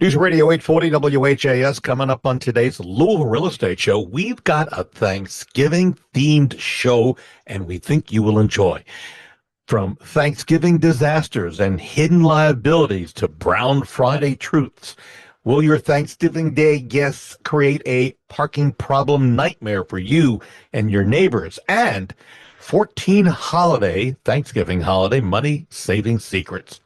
News Radio 840 WHAS coming up on today's Louisville Real Estate Show. We've got a Thanksgiving-themed show, and we think you will enjoy. From Thanksgiving disasters and hidden liabilities to Brown Friday truths, will your Thanksgiving Day guests create a parking problem nightmare for you and your neighbors? And 14 Thanksgiving holiday money-saving secrets.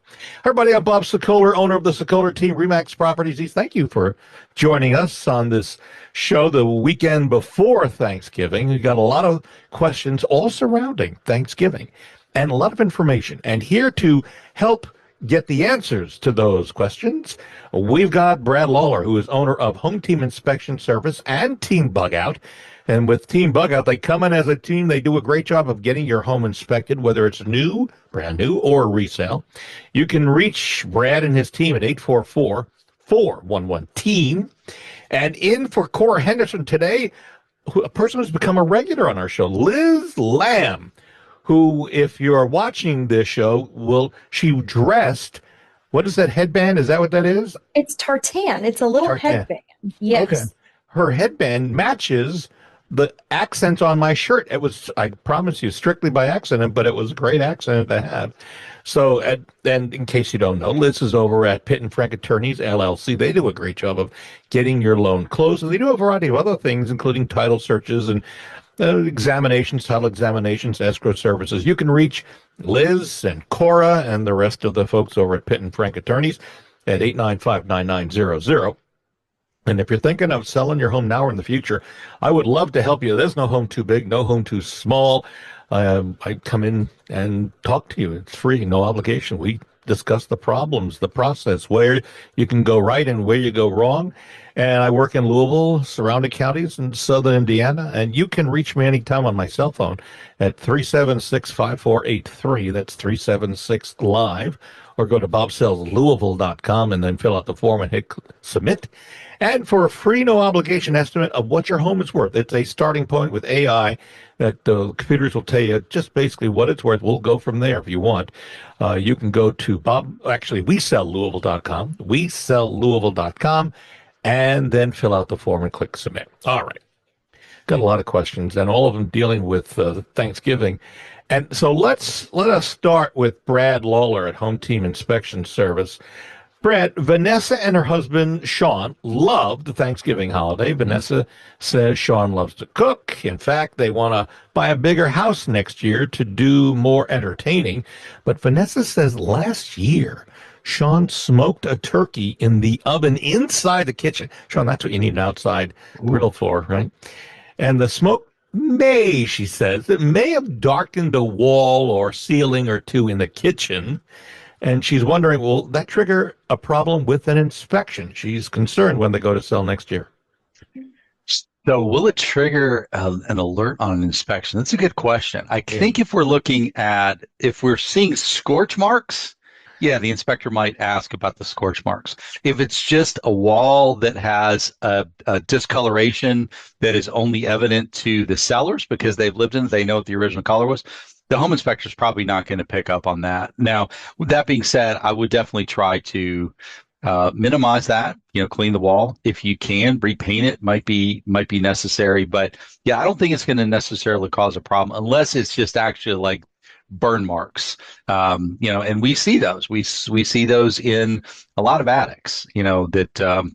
Hi, everybody, I'm Bob Sokoler, owner of the Sokoler team, Remax Properties. Thank you for joining us on this show the weekend before Thanksgiving. We've got a lot of questions all surrounding Thanksgiving and a lot of information. And here to help get the answers to those questions, we've got Brad Lawler, who is owner of Home Team Inspection Service and Team Bug Out. And with Team Bug Out, they come in as a team. They do a great job of getting your home inspected, whether it's new, brand new, or resale. You can reach Brad and his team at 844-411-TEAM. And in for Cora Henderson today, a person who's become a regular on our show, Liz Lamb, who, if you're watching this show, she dressed, what is that headband? Is that what that is? It's tartan. It's a little headband. Yes. Okay. Her headband matches the accents on my shirt. It was, I promise you, strictly by accident, but it was a great accent to have. So, and in case you don't know, Liz is over at Pitt and Frank Attorneys, LLC. They do a great job of getting your loan closed, and they do a variety of other things, including title searches and examinations, title examinations, escrow services. You can reach Liz and Cora and the rest of the folks over at Pitt and Frank Attorneys at 895-9900. And if you're thinking of selling your home now or in the future, I would love to help you. There's no home too big, no home too small. I come in and talk to you. It's free, no obligation. We discuss the problems, the process, where you can go right and where you go wrong. And I work in Louisville, surrounding counties, and southern Indiana. And you can reach me anytime on my cell phone at 376-5483. That's 376-LIVE. Or go to bobsellslouisville.com and then fill out the form and hit submit. And for a free, no obligation estimate of what your home is worth, it's a starting point with AI that the computers will tell you just basically what it's worth. We'll go from there if you want. You can go to WeSellLouisville.com, WeSellLouisville.com, and then fill out the form and click submit. All right. Got a lot of questions, and all of them dealing with Thanksgiving. And so let us start with Brad Lawler at Home Team Inspection Service. Brad, Vanessa and her husband, Sean, love the Thanksgiving holiday. Vanessa says Sean loves to cook. In fact, they want to buy a bigger house next year to do more entertaining. But Vanessa says last year, Sean smoked a turkey in the oven inside the kitchen. Sean, that's what you need an outside grill for, right? And the smoke she says, it may have darkened a wall or ceiling or two in the kitchen. And she's wondering, will that trigger a problem with an inspection? She's concerned when they go to sell next year. So will it trigger an alert on an inspection? That's a good question. I think if we're seeing scorch marks, yeah, the inspector might ask about the scorch marks. If it's just a wall that has a discoloration that is only evident to the sellers because they've lived in it, they know what the original color was, the home inspector is probably not going to pick up on that. Now, with that being said, I would definitely try to minimize that, clean the wall. If you can, repaint it might be necessary. But yeah, I don't think it's going to necessarily cause a problem unless it's just actually like burn marks, and we see those. We see those in a lot of attics, that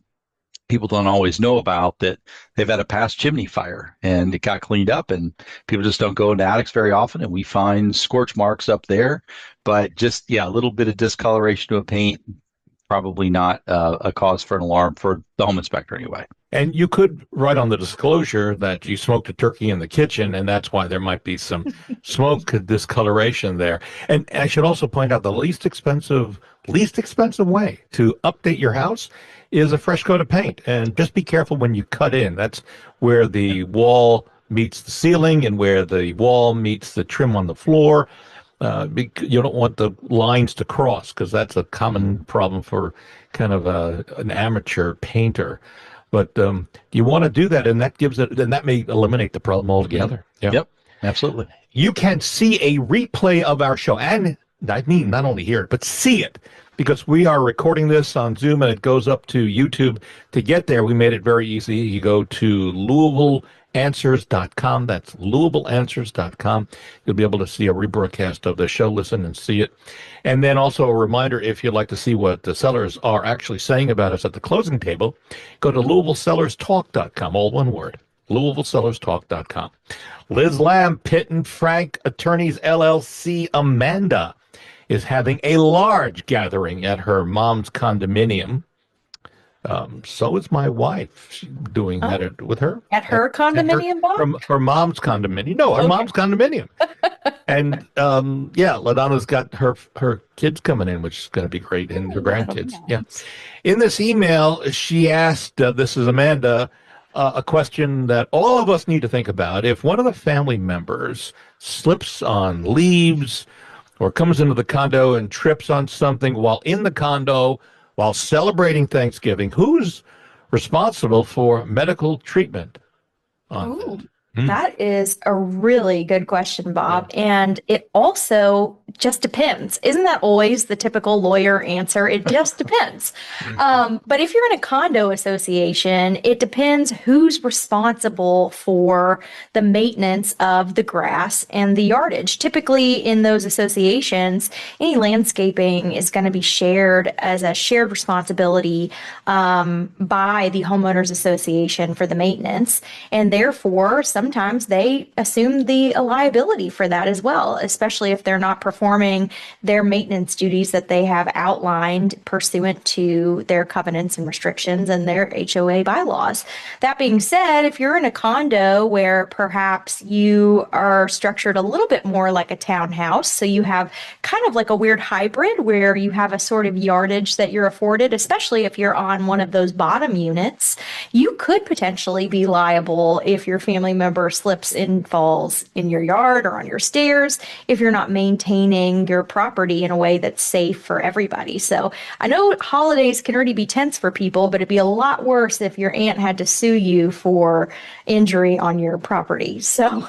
people don't always know about, that they've had a past chimney fire and it got cleaned up, and people just don't go into attics very often, and we find scorch marks up there. But just, a little bit of discoloration of paint, probably not a cause for an alarm for the home inspector anyway. And you could write on the disclosure that you smoked a turkey in the kitchen, and that's why there might be some smoke discoloration there. And I should also point out the least expensive way to update your house is a fresh coat of paint. And just be careful when you cut in. That's where the wall meets the ceiling and where the wall meets the trim on the floor. You don't want the lines to cross, because that's a common problem for kind of an amateur painter. But you want to do that, and that may eliminate the problem altogether. Yeah. Yep, absolutely. You can see a replay of our show, and I mean not only hear it, but see it, because we are recording this on Zoom and it goes up to YouTube. To get there, we made it very easy. You go to LouisvilleAnswers.com. That's LouisvilleAnswers.com. You'll be able to see a rebroadcast of the show, listen and see it. And then also a reminder, if you'd like to see what the sellers are actually saying about us at the closing table, go to LouisvilleSellersTalk.com, all one word, LouisvilleSellersTalk.com. Liz Lamb, Pitt and Frank Attorneys LLC, Amanda, is having a large gathering at her mom's condominium. So is my wife. She's doing that with her. At her condominium, Bob? From her mom's condominium. No, her mom's condominium. And LaDonna's got her kids coming in, which is going to be great, and her grandkids. Nice. Yeah. In this email, she asked, this is Amanda, a question that all of us need to think about. If one of the family members slips on leaves or comes into the condo and trips on something while in the condo, while celebrating Thanksgiving, who's responsible for medical treatment on that? That is a really good question, Bob. And it also just depends. Isn't that always the typical lawyer answer? It just depends. But if you're in a condo association, it depends who's responsible for the maintenance of the grass and the yardage. Typically in those associations, any landscaping is going to be shared as a shared responsibility by the homeowners association for the maintenance. And therefore, sometimes they assume the liability for that as well, especially if they're not performing their maintenance duties that they have outlined pursuant to their covenants and restrictions and their HOA bylaws. That being said, if you're in a condo where perhaps you are structured a little bit more like a townhouse, so you have kind of like a weird hybrid where you have a sort of yardage that you're afforded, especially if you're on one of those bottom units, you could potentially be liable if your family member slips and falls in your yard or on your stairs if you're not maintaining your property in a way that's safe for everybody. So I know holidays can already be tense for people, but it'd be a lot worse if your aunt had to sue you for injury on your property. So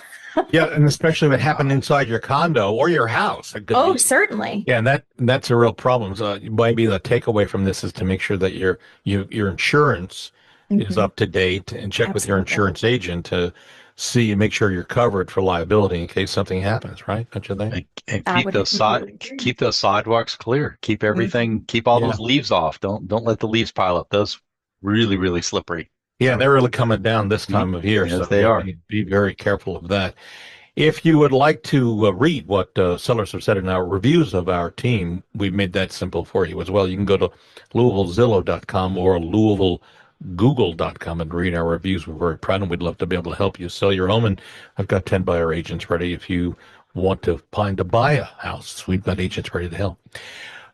Yeah, and especially if it happened inside your condo or your house. It could be. Certainly. Yeah, and that's a real problem. So maybe the takeaway from this is to make sure that your insurance is up to date and check with your insurance agent to see and make sure you're covered for liability in case something happens, right? Don't you think? And keep those sidewalks clear. Keep everything. Keep all those leaves off. Don't let the leaves pile up. Those really, really slippery. Yeah, they're really coming down this time of year. Yes, so they are. Be very careful of that. If you would like to read what sellers have said in our reviews of our team, we've made that simple for you as well. You can go to LouisvilleZillow.com or LouisvilleGoogle.com and read our reviews. We're very proud and we'd love to be able to help you sell your home. And I've got 10 buyer agents ready if you want to find to buy a house. We've got agents ready to help.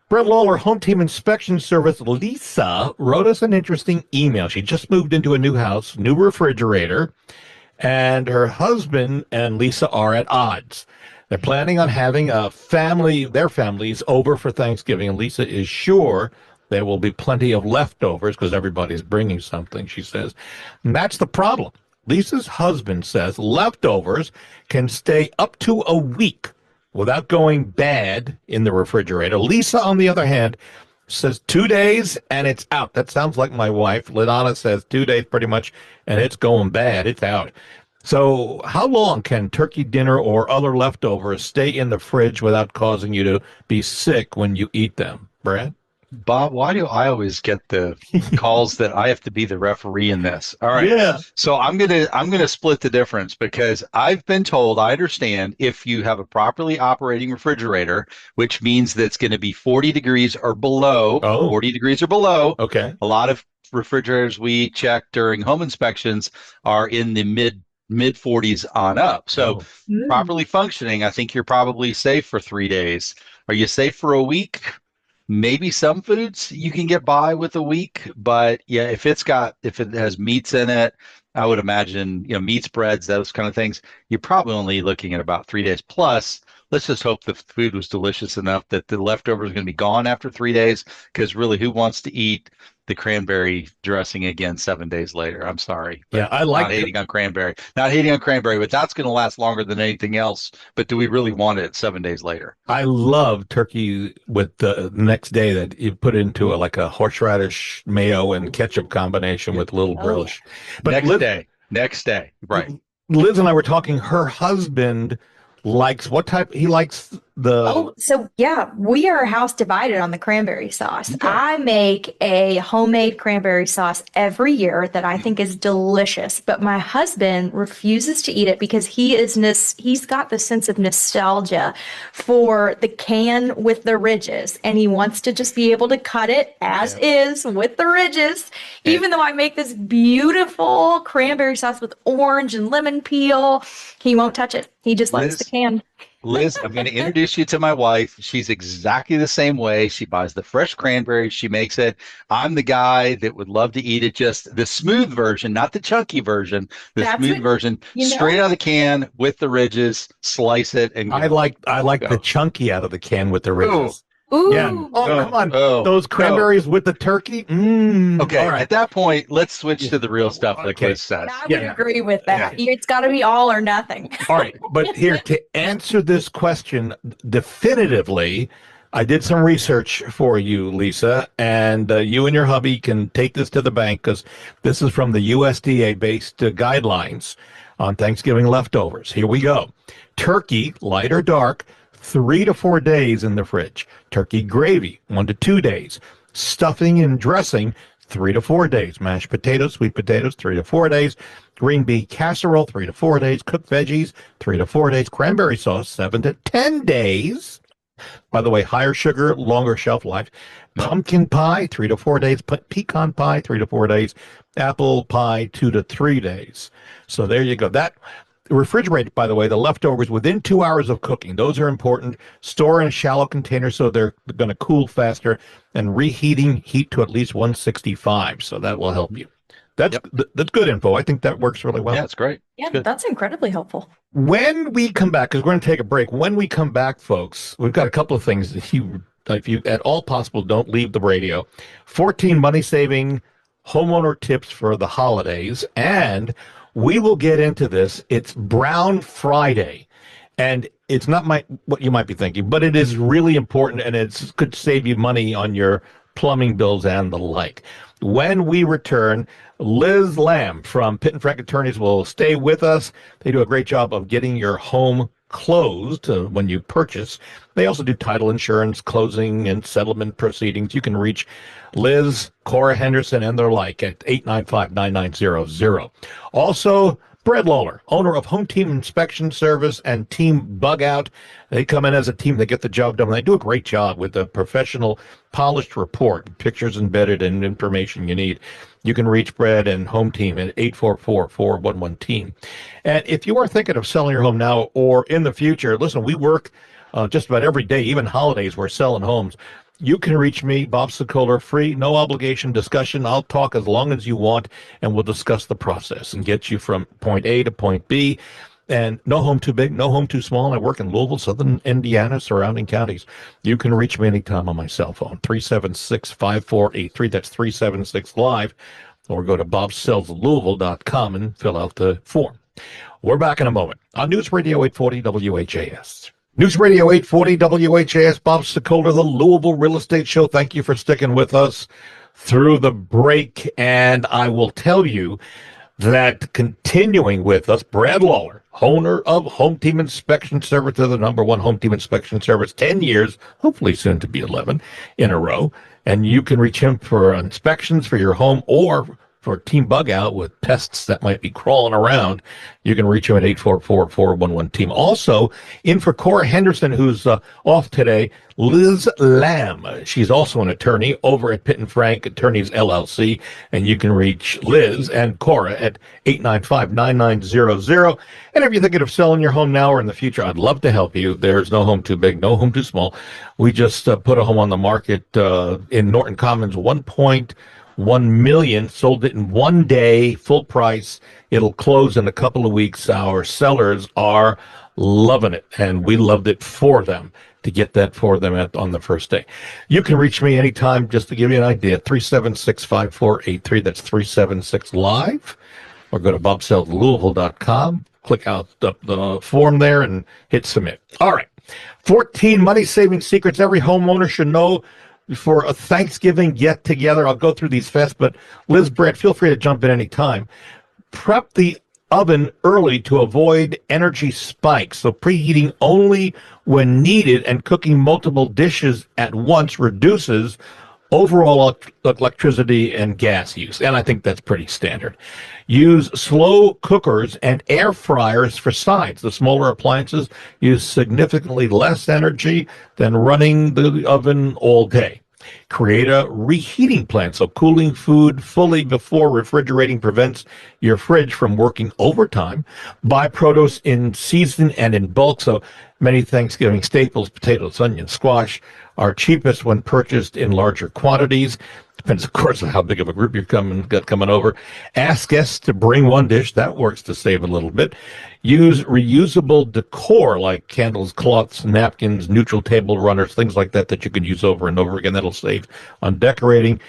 Brett Lawler, Home Team Inspection Service, Lisa, wrote us an interesting email. She just moved into a new house, new refrigerator, and her husband and Lisa are at odds. They're planning on having their families over for Thanksgiving, and Lisa is sure there will be plenty of leftovers because everybody's bringing something, she says. And that's the problem. Lisa's husband says leftovers can stay up to a week without going bad in the refrigerator. Lisa, on the other hand, says 2 days and it's out. That sounds like my wife. LaDonna says 2 days pretty much and it's going bad. It's out. So how long can turkey dinner or other leftovers stay in the fridge without causing you to be sick when you eat them, Brad? Bob, why do I always get the calls that I have to be the referee in this? All right. Yeah. So I'm gonna split the difference because I've been told, I understand if you have a properly operating refrigerator, which means that it's going to be 40 degrees or below. Oh. 40 degrees or below. Okay. A lot of refrigerators we check during home inspections are in the mid 40s on up. So properly functioning, I think you're probably safe for 3 days. Are you safe for a week? Maybe some foods you can get by with a week, but yeah, if it has meats in it, I would imagine, meats, breads, those kind of things, you're probably only looking at about 3 days. Plus, let's just hope the food was delicious enough that the leftovers are going to be gone after 3 days, because really, who wants to eat the cranberry dressing again 7 days later. I'm sorry. Yeah, I like not hating on cranberry. Not hating on cranberry, but that's going to last longer than anything else. But do we really want it 7 days later? I love turkey with the next day that you put into like a horseradish mayo and ketchup combination with a little relish. But Next day. Right. Liz and I were talking, her husband likes what type? He likes the. So yeah, we are house divided on the cranberry sauce. Okay. I make a homemade cranberry sauce every year that I think is delicious, but my husband refuses to eat it because he's got the sense of nostalgia for the can with the ridges, and he wants to just be able to cut it as is with the ridges. Even though I make this beautiful cranberry sauce with orange and lemon peel, he won't touch it. He just likes the can. Liz, I'm going to introduce you to my wife. She's exactly the same way. She buys the fresh cranberries. She makes it. I'm the guy that would love to eat it, just the smooth version, not the chunky version, smooth version, straight out of the can with the ridges, slice it. And I like the chunky out of the can with the ridges. Ooh. Yeah. Come on. Those cranberries with the turkey. Okay. All right. At that point, let's switch to the real stuff, like Liz says. I would agree with that. It's got to be all or nothing. All right. But here, to answer this question definitively, I did some research for you, Lisa, and you and your hubby can take this to the bank because this is from the USDA-based guidelines on Thanksgiving leftovers. Here we go. Turkey, light or dark, 3 to 4 days in the fridge. Turkey gravy, 1 to 2 days. Stuffing and dressing, 3 to 4 days. Mashed potatoes, sweet potatoes, 3 to 4 days. Green bean casserole, 3 to 4 days. Cooked veggies, 3 to 4 days. Cranberry sauce, 7 to 10 days. By the way, higher sugar, longer shelf life. Pumpkin pie, 3 to 4 days. Pecan pie, 3 to 4 days. Apple pie, 2 to 3 days. So there you go. That refrigerate, by the way, the leftovers within 2 hours of cooking. Those are important. Store in shallow containers so they're going to cool faster, and reheating heat to at least 165. So that will help you. That's good info. I think that works really well. Yeah, it's great. Yeah, that's incredibly helpful. When we come back, because we're going to take a break, when we come back, folks, we've got a couple of things that if you at all possible, don't leave the radio. 14 money-saving homeowner tips for the holidays, and we will get into this. It's Brown Friday, and it's not what you might be thinking, but it is really important, and it could save you money on your plumbing bills and the like. When we return, Liz Lamb from Pitt and Frank Attorneys will stay with us. They do a great job of getting your home closed when you purchase. They also do title insurance, closing, and settlement proceedings. You can reach Liz, Cora Henderson, and their like at 895-9900. Also, Brad Lawler, owner of Home Team Inspection Service and Team Bug Out. They come in as a team. They get the job done. They do a great job with a professional, polished report, pictures embedded, and information you need. You can reach Brad and Home Team at 844-411-TEAM. And if you are thinking of selling your home now or in the future, listen, we work just about every day, even holidays, we're selling homes. You can reach me, Bob Sokoler, free, no obligation discussion. I'll talk as long as you want, and we'll discuss the process and get you from point A to point B. And no home too big, no home too small. I work in Louisville, Southern Indiana, surrounding counties. You can reach me anytime on my cell phone, 376-5483. That's 376-LIVE. Or go to bobsellslouisville.com and fill out the form. We're back in a moment on News Radio 840 WHAS. News Radio 840 WHAS, Bob Sokoler, the Louisville Real Estate Show. Thank you for sticking with us through the break. And I will tell you that continuing with us, Brad Lawler, owner of Home Team Inspection Service, the number one home team inspection service, 10 years, hopefully soon to be 11 in a row. And you can reach him for inspections for your home or for Team Bug Out with pests that might be crawling around. You can reach him at 844-411-TEAM. Also, in for Cora Henderson, who's off today, Liz Lamb. She's also an attorney over at Pitt and Frank Attorneys, LLC. And you can reach Liz and Cora at 895-9900. And if you're thinking of selling your home now or in the future, I'd love to help you. There's no home too big, no home too small. We just put a home on the market in Norton Commons, 1.1 million, sold it in 1 day, full price. It'll close in a couple of weeks. Our sellers are loving it, and we loved it for them. to get that for them on the first day. You can reach me anytime, just to give you an idea, 376-5483. That's 376-LIVE. Or go to bobsellslouisville.com, click out the form there, and hit submit. All right. 14 money-saving secrets every homeowner should know for a Thanksgiving get-together. I'll go through these fast, but Liz, Brad, feel free to jump in any time. Prep the oven early to avoid energy spikes. So preheating only when needed and cooking multiple dishes at once reduces overall electricity and gas use. And I think that's pretty standard. Use slow cookers and air fryers for sides. The smaller appliances use significantly less energy than running the oven all day. Create a reheating plan, so cooling food fully before refrigerating prevents your fridge from working overtime. Buy produce in season and in bulk, so many Thanksgiving staples, potatoes, onions, squash, are cheapest when purchased in larger quantities. Depends, of course, on how big of a group you're coming over. Ask guests to bring one dish. That works to save a little bit. Use reusable decor like candles, cloths, napkins, neutral table runners, things like that that you can use over and over again. That'll save on decorating.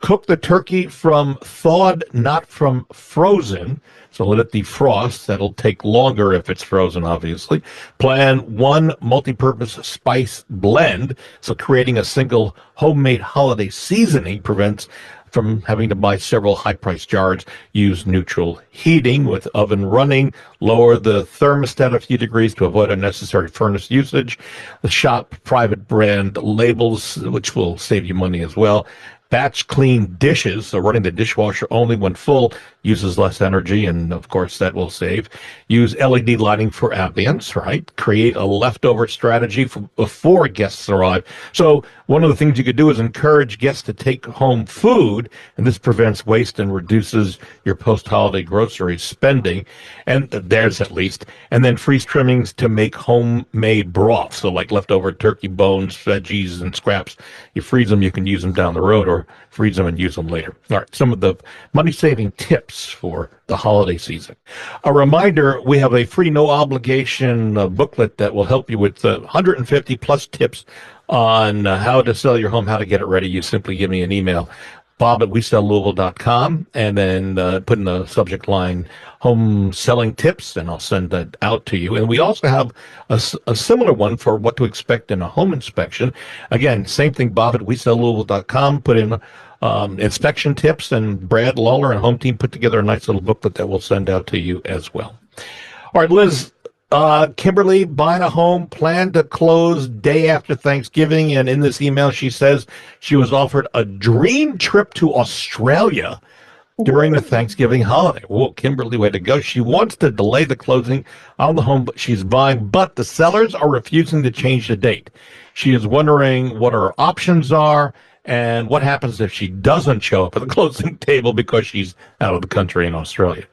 Cook the turkey from thawed, not from frozen. So let it defrost. That'll take longer if it's frozen, obviously. Plan one multi-purpose spice blend. So creating a single homemade holiday seasoning prevents from having to buy several high-priced jars. Use neutral heating with oven running. Lower the thermostat a few degrees to avoid unnecessary furnace usage. Shop private brand labels, which will save you money as well. Batch clean dishes, so running the dishwasher only when full uses less energy, and of course that will save. Use LED lighting for ambience, right? Create a leftover strategy before guests arrive. So one of the things you could do is encourage guests to take home food, and this prevents waste and reduces your post-holiday grocery spending, and theirs at least. And then freeze trimmings to make homemade broth, so like leftover turkey bones, veggies, and scraps. You freeze them, you can use them down the road, or freeze them and use them later. All right, some of the money-saving tips for the holiday season. A reminder, we have a free, no-obligation booklet that will help you with 150 plus tips on how to sell your home, how to get it ready. You simply give me an email, bob@wesellouisville.com, and then put in the subject line home selling tips, and I'll send that out to you. And we also have a similar one for what to expect in a home inspection. Again, same thing, bob@wesellouisville.com. Put in inspection tips, and Brad Lawler and Home Team put together a nice little booklet that we'll send out to you as well. All right, Liz, Kimberly buying a home, planned to close day after Thanksgiving, and in this email she says she was offered a dream trip to Australia during the Thanksgiving holiday. Whoa, Kimberly, way to go. She wants to delay the closing on the home she's buying, but the sellers are refusing to change the date. She is wondering what her options are and what happens if she doesn't show up at the closing table because she's out of the country in Australia.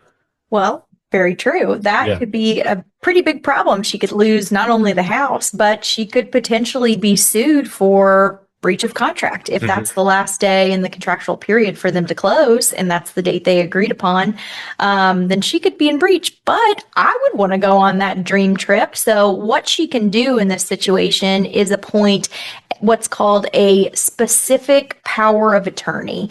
Well, very true. That could be a pretty big problem. She could lose not only the house, but she could potentially be sued for breach of contract. If that's the last day in the contractual period for them to close, and that's the date they agreed upon, then she could be in breach. But I would want to go on that dream trip. So what she can do in this situation is appoint what's called a specific power of attorney.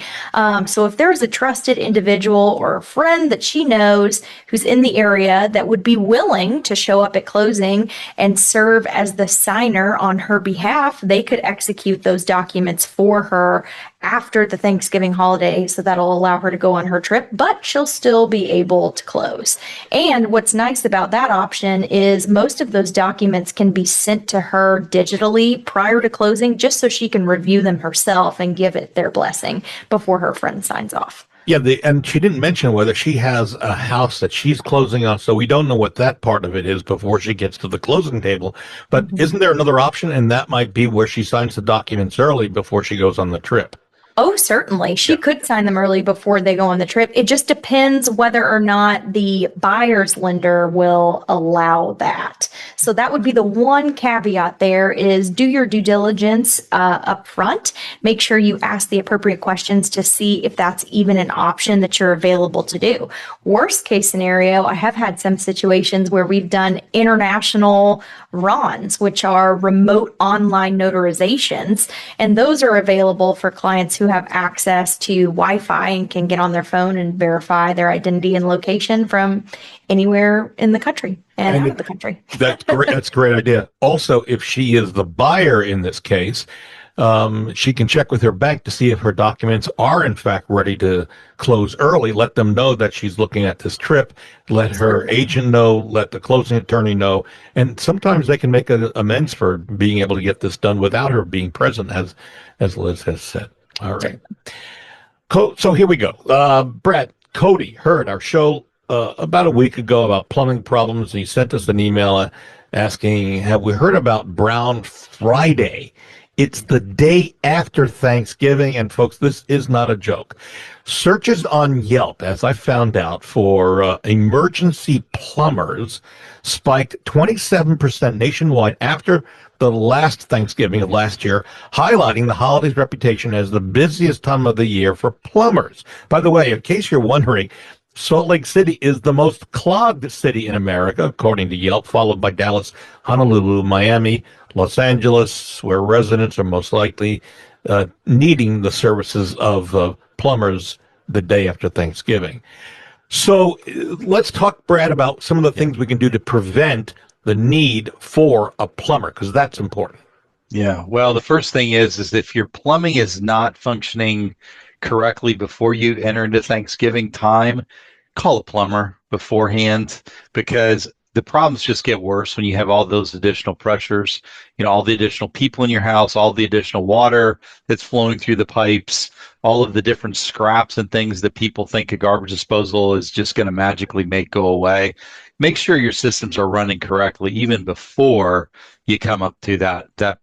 So if there's a trusted individual or a friend that she knows who's in the area that would be willing to show up at closing and serve as the signer on her behalf, they could execute those documents for her after the Thanksgiving holiday. So that'll allow her to go on her trip, but she'll still be able to close. And what's nice about that option is most of those documents can be sent to her digitally prior to closing, just so she can review them herself and give it their blessing before her friend signs off. Yeah, and she didn't mention whether she has a house that she's closing on, so we don't know what that part of it is before she gets to the closing table. But isn't there another option? And that might be where she signs the documents early before she goes on the trip. Oh, certainly. She Yeah. could sign them early before they go on the trip. It just depends whether or not the buyer's lender will allow that. So that would be the one caveat there is do your due diligence up front. Make sure you ask the appropriate questions to see if that's even an option that you're available to do. Worst case scenario, I have had some situations where we've done international RONs, which are remote online notarizations, and those are available for clients who have access to Wi-Fi and can get on their phone and verify their identity and location from anywhere in the country and out of the country. That's great. That's a great idea. Also, if she is the buyer in this case, she can check with her bank to see if her documents are in fact ready to close early. Let them know that she's looking at this trip. Let her agent know. Let the closing attorney know. And sometimes they can make amends for being able to get this done without her being present, as Liz has said. All right. So here we go. Brett, Cody heard our show about a week ago about plumbing problems, and he sent us an email asking, have we heard about Brown Friday? It's the day after Thanksgiving, and folks, this is not a joke. Searches on Yelp, as I found out, for emergency plumbers spiked 27% nationwide after the last Thanksgiving of last year, highlighting the holiday's reputation as the busiest time of the year for plumbers. By the way, in case you're wondering, Salt Lake City is the most clogged city in America, according to Yelp, followed by Dallas, Honolulu, Miami, Los Angeles, where residents are most likely needing the services of plumbers the day after Thanksgiving. So let's talk, Brad, about some of the things we can do to prevent the need for a plumber, because that's important. Yeah. Well, the first thing is if your plumbing is not functioning correctly before you enter into Thanksgiving time, call a plumber beforehand, because the problems just get worse when you have all those additional pressures, all the additional people in your house, all the additional water that's flowing through the pipes, all of the different scraps and things that people think a garbage disposal is just going to magically make go away. Make sure your systems are running correctly even before you come up to that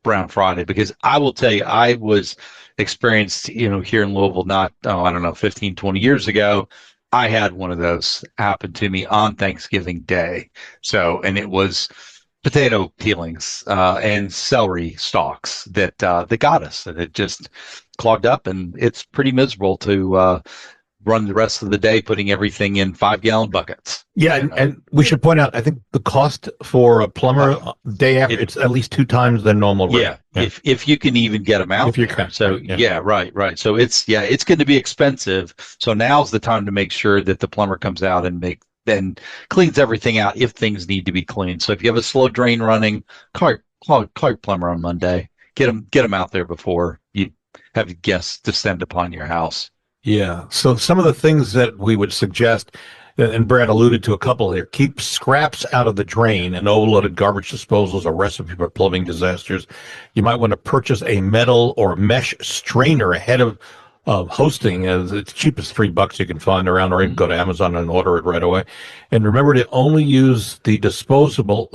Brown Friday, because I will tell you, I was experienced, here in Louisville, not, 15, 20 years ago. I had one of those happen to me on Thanksgiving Day. So, and it was potato peelings and celery stalks that got us, and it just clogged up, and it's pretty miserable to run the rest of the day putting everything in 5-gallon buckets. Yeah, and we should point out, I think the cost for a plumber day after, it's at least 2 times the normal rate. Yeah, if you can even get them out. If you can. So right. So it's going to be expensive. So now's the time to make sure that the plumber comes out and cleans everything out if things need to be cleaned. So if you have a slow drain running, call your plumber on Monday. Get them out there before you have guests descend upon your house. Yeah. So some of the things that we would suggest, and Brad alluded to a couple here, keep scraps out of the drain, and overloaded garbage disposals are a recipe for plumbing disasters. You might want to purchase a metal or mesh strainer ahead of hosting, as it's cheap as $3 you can find around, or even go to Amazon and order it right away. And remember to only use the disposal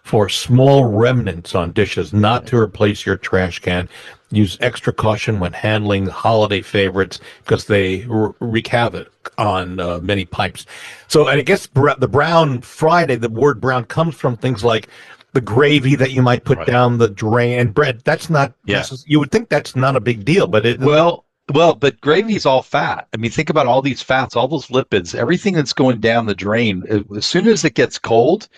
for small remnants on dishes, not to replace your trash can. Use extra caution when handling holiday favorites, because they wreak havoc on many pipes. So, and I guess the Brown Friday, the word brown comes from things like the gravy that you might put down the drain, and bread. That's not, you would think that's not a big deal, but it. Well, but gravy's all fat. I mean, think about all these fats, all those lipids, everything that's going down the drain. As soon as it gets cold,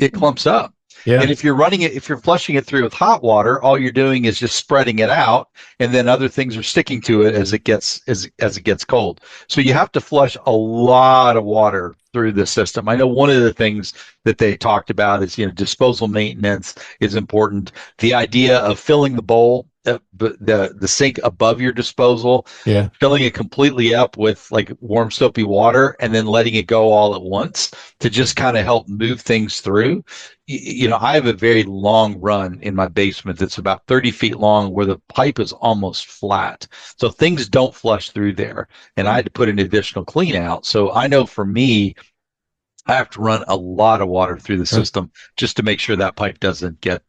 it clumps up. Yeah. And if you're flushing it through with hot water, all you're doing is just spreading it out, and then other things are sticking to it as it gets cold. So you have to flush a lot of water through the system. I know one of the things that they talked about is, disposal maintenance is important. The idea of filling the bowl, the sink above your disposal, filling it completely up with like warm soapy water, and then letting it go all at once to just kind of help move things through. I have a very long run in my basement that's about 30 feet long, where the pipe is almost flat. So things don't flush through there, and I had to put an additional clean out. So I know for me, I have to run a lot of water through the system just to make sure that pipe doesn't get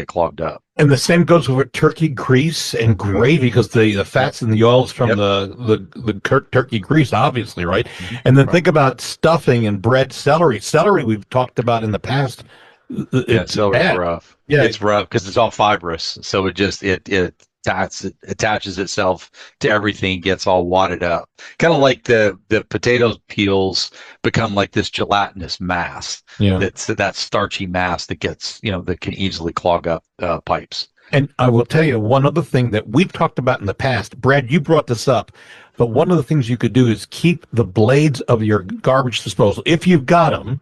clogged up. And the same goes with turkey grease and gravy, because the fats and the oils from the turkey grease, obviously, right? And then think about stuffing and bread, celery. Celery we've talked about in the past. It's celery's rough. Yeah, it's rough because it's all fibrous, so it attaches itself to everything, gets all wadded up. Kind of like the potato peels become like this gelatinous mass. Yeah. That's that starchy mass that gets, that can easily clog up pipes. And I will tell you one other thing that we've talked about in the past. Brad, you brought this up, but one of the things you could do is keep the blades of your garbage disposal, if you've got them,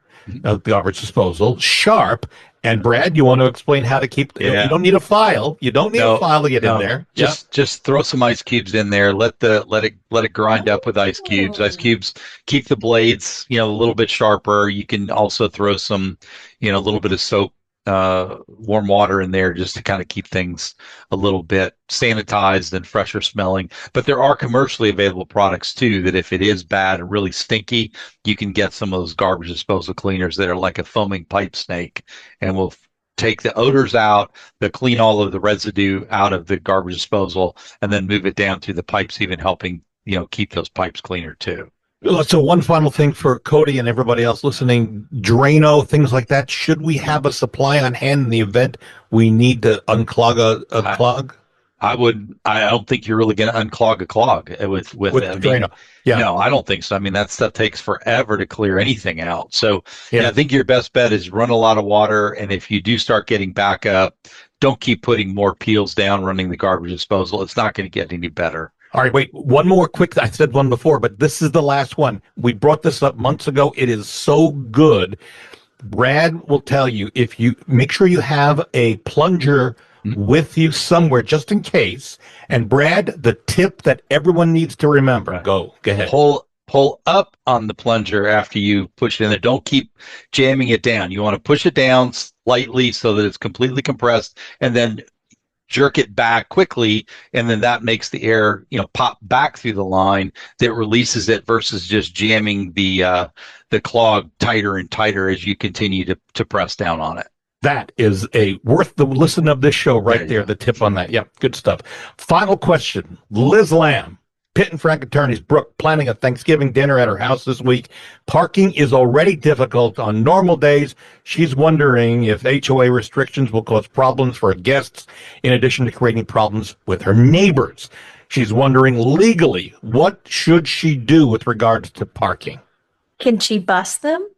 garbage disposal, sharp. And Brad, you want to explain how to keep? You don't need a file. You don't need a file to get in there. Just throw some ice cubes in there. Let it grind up with ice cubes. Ice cubes keep the blades, a little bit sharper. You can also throw some, a little bit of soap, warm water in there, just to kind of keep things a little bit sanitized and fresher smelling. But there are commercially available products too, that if it is bad and really stinky, you can get some of those garbage disposal cleaners that are like a foaming pipe snake, and will take the odors out, they'll clean all of the residue out of the garbage disposal, and then move it down through the pipes, even helping keep those pipes cleaner too. So one final thing for Cody and everybody else listening, Drano, things like that. Should we have a supply on hand in the event we need to unclog a clog? I don't think you're really going to unclog a clog with Drano. No, I don't think so. I mean, that stuff takes forever to clear anything out. So I think your best bet is run a lot of water. And if you do start getting back up, don't keep putting more peels down running the garbage disposal. It's not going to get any better. All right, wait, one more quick. I said one before, but this is the last one. We brought this up months ago. It is so good. Brad will tell you, if you make sure you have a plunger with you somewhere just in case. And Brad, the tip that everyone needs to remember, go ahead. Pull up on the plunger after you push it in there. Don't keep jamming it down. You want to push it down slightly so that it's completely compressed, and then jerk it back quickly, and then that makes the air, pop back through the line that releases it, versus just jamming the clog tighter and tighter as you continue to press down on it. That is worth the listen of this show right there, the tip on that. Yep, good stuff. Final question. Liz Lamb, Pitt and Frank Attorneys, Brooke, planning a Thanksgiving dinner at her house this week. Parking is already difficult on normal days. She's wondering if HOA restrictions will cause problems for her guests, in addition to creating problems with her neighbors. She's wondering legally, what should she do with regards to parking? Can she bust them?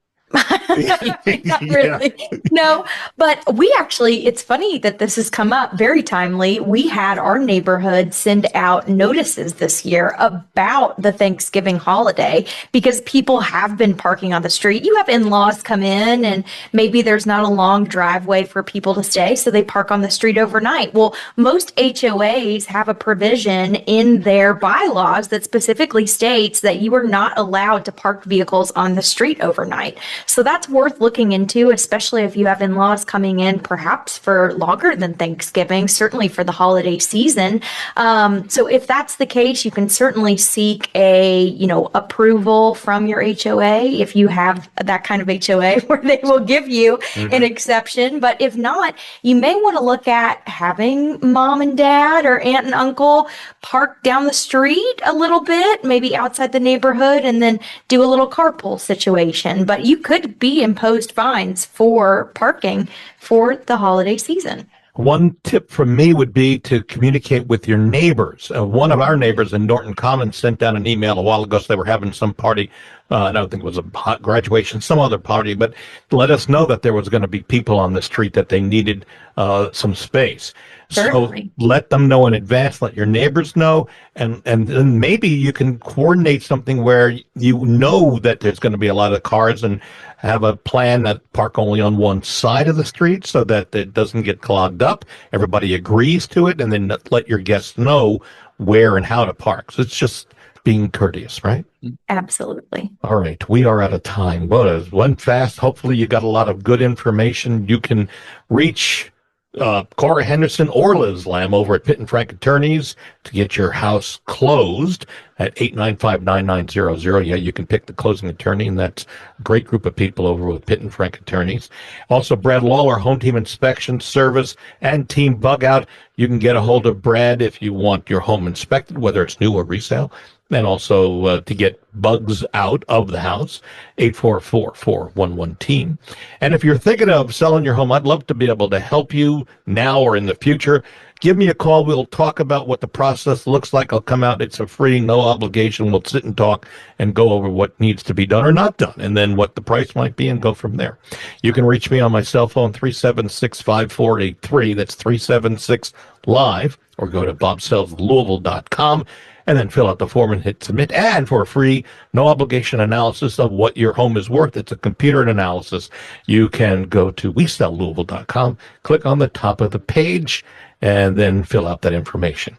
Not really. No, but it's funny that this has come up, very timely. We had our neighborhood send out notices this year about the Thanksgiving holiday, because people have been parking on the street. You have in-laws come in, and maybe there's not a long driveway for people to stay, so they park on the street overnight. Well, most HOAs have a provision in their bylaws that specifically states that you are not allowed to park vehicles on the street overnight. So that's worth looking into, especially if you have in-laws coming in perhaps for longer than Thanksgiving, certainly for the holiday season. So if that's the case, you can certainly seek approval from your HOA if you have that kind of HOA where they will give you an exception. But if not, you may want to look at having mom and dad or aunt and uncle park down the street a little bit, maybe outside the neighborhood, and then do a little carpool situation. But you could be imposed fines for parking for the holiday season. One tip from me would be to communicate with your neighbors. One of our neighbors in Norton Commons sent down an email a while ago, so they were having some party. I don't think it was a graduation, some other party, but let us know that there was going to be people on the street, that they needed some space. Certainly. So let them know in advance, let your neighbors know, and then maybe you can coordinate something where you know that there's going to be a lot of cars, and have a plan that park only on one side of the street so that it doesn't get clogged up. Everybody agrees to it, and then let your guests know where and how to park. So it's just being courteous, right? Absolutely. All right, we are out of time. Well, it went fast. Hopefully you got a lot of good information. You can reach Cora Henderson or Liz Lamb over at Pitt and Frank Attorneys to get your house closed at 895-9900. Yeah, you can pick the closing attorney, and that's a great group of people over with Pitt and Frank Attorneys. Also, Brad Lawler, Home Team Inspection Service and Team Bug Out. You can get a hold of Brad if you want your home inspected, whether it's new or resale, and also to get bugs out of the house, 844-411-TEAM. And if you're thinking of selling your home, I'd love to be able to help you now or in the future. Give me a call. We'll talk about what the process looks like. I'll come out. It's a free, no obligation. We'll sit and talk and go over what needs to be done or not done, and then what the price might be and go from there. You can reach me on my cell phone, 376-5483. That's 376-LIVE, or go to bobsellslouisville.com. and then fill out the form and hit submit. And for a free, no obligation analysis of what your home is worth, it's a computer analysis. You can go to WeSellLouisville.com, click on the top of the page, and then fill out that information.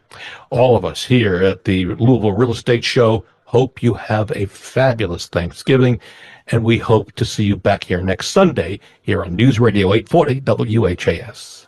All of us here at the Louisville Real Estate Show hope you have a fabulous Thanksgiving, and we hope to see you back here next Sunday here on News Radio 840 WHAS.